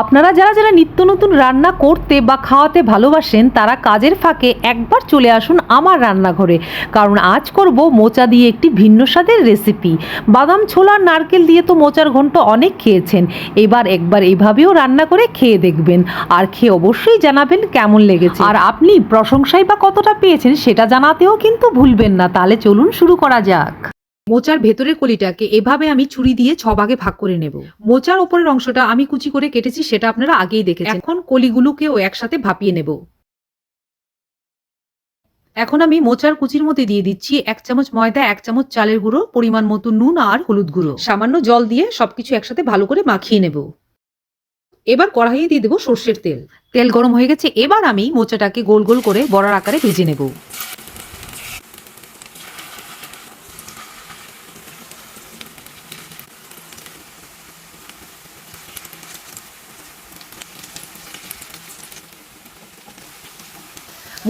আপনারা যারা যারা নিত্য নতুন রান্না করতে বা খাওয়াতে ভালোবাসেন তারা কাজের ফাঁকে একবার চলে আসুন আমার রান্নাঘরে, কারণ আজ করব মোচা দিয়ে একটি ভিন্ন স্বাদের রেসিপি। বাদাম ছোলা নারকেল দিয়ে তো মোচার ঘন্ট অনেক খেয়েছেন, এবার একবার এভাবেও রান্না করে খেয়ে দেখবেন, আর খেয়ে অবশ্যই জানাবেন কেমন লেগেছে। আর আপনি প্রশংসাই বা কতটা পেয়েছেন সেটা জানাতেও কিন্তু ভুলবেন না। তাহলে চলুন শুরু করা যাক। মোচার ভেতরের কলিটাকে এভাবে আমি ছুরি দিয়ে 6 ভাগে ভাগ করে নেব। মোচার উপরের অংশটা আমি কুচি করে কেটেছি, সেটা আপনারা আগেই দেখেছেন। এখন কলিগুলোকেও একসাথে ভাপিয়ে নেব। এখন আমি মোচার কুচির মধ্যে দিয়ে দিচ্ছি 1 চামচ ময়দা, 1 চামচ চালের গুঁড়ো, পরিমাণ মতো নুন আর হলুদ গুঁড়ো, সামান্য জল দিয়ে সবকিছু একসাথে ভালো করে মাখিয়ে নেব। এবার কড়াইয়ে দিয়ে দেবো সর্ষের তেল। তেল গরম হয়ে গেছে, এবার আমি মোচাটাকে গোল গোল করে বড়ার আকারে ভেজে নেব।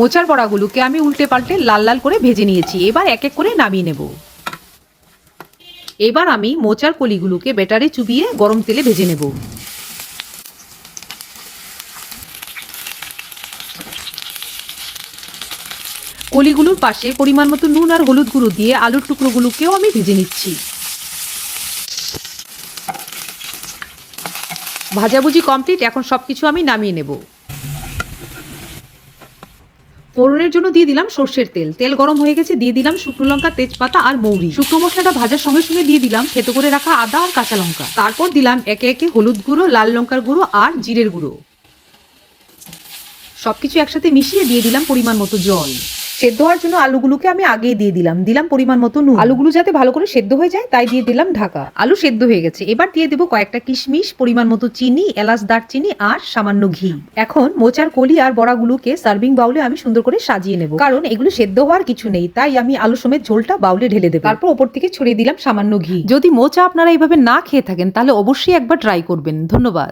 মোচার বড়াগুলোকে আমি উল্টে পাল্টে লাল লাল করে ভেজে নিয়েছি, এবার এক এক করে নামিয়ে নেব। এবার আমি মোচার কলিগুলোকে ব্যাটারে চুবিয়ে গরম তেলে ভেজে নেব। কলিগুলোর পাশে পরিমাণ মতো নুন আর হলুদ গুঁড়ো দিয়ে আলুর টুকরোগুলোকেও আমি ভেজে নিচ্ছি। ভাজাভুজি কমপ্লিট, এখন সবকিছু আমি নামিয়ে নেব। ফোড়নের জন্য দিয়ে দিলাম সর্ষের তেল। তেল গরম হয়ে গেছে, দিয়ে দিলাম শুকনো লঙ্কা, তেজপাতা আর মৌরি। শুকনো মশলাটা ভাজার সঙ্গে সঙ্গে দিয়ে দিলাম থেতো করে রাখা আদা আর কাঁচা লঙ্কা। তারপর দিলাম একে একে হলুদ গুঁড়ো, লাল লঙ্কার গুঁড়ো আর জিরের গুঁড়ো। সবকিছু একসাথে মিশিয়ে দিয়ে দিলাম পরিমাণ মতো জল। সেদ্ধ হওয়ার জন্য আলুগুলোকে আমি আগেই দিয়ে দিলাম পরিমাণ মতো নুন। আলুগুলো যাতে ভালো করে সেদ্ধ হয়ে যায় তাই দিয়ে দিলাম ঢাকা। আলু সেদ্ধ হয়ে গেছে, এবার দিয়ে দেবো কয়েকটা কিশমিশ, পরিমাণ মতো চিনি, এলাচ, দারচিনি আর সামান্য ঘি। এখন মোচার কলি আর বড়াগুলোকে সার্ভিং বাউলে আমি সুন্দর করে সাজিয়ে নেব, কারণ এগুলো সেদ্ধ হওয়ার কিছু নেই, তাই আমি আলু সমেত ঝোলটা বাউলে ঢেলে দেবো। তারপর ওপর থেকে ছড়িয়ে দিলাম সামান্য ঘি। যদি মোচা আপনারা এইভাবে না খেয়ে থাকেন তাহলে অবশ্যই একবার ট্রাই করবেন। ধন্যবাদ।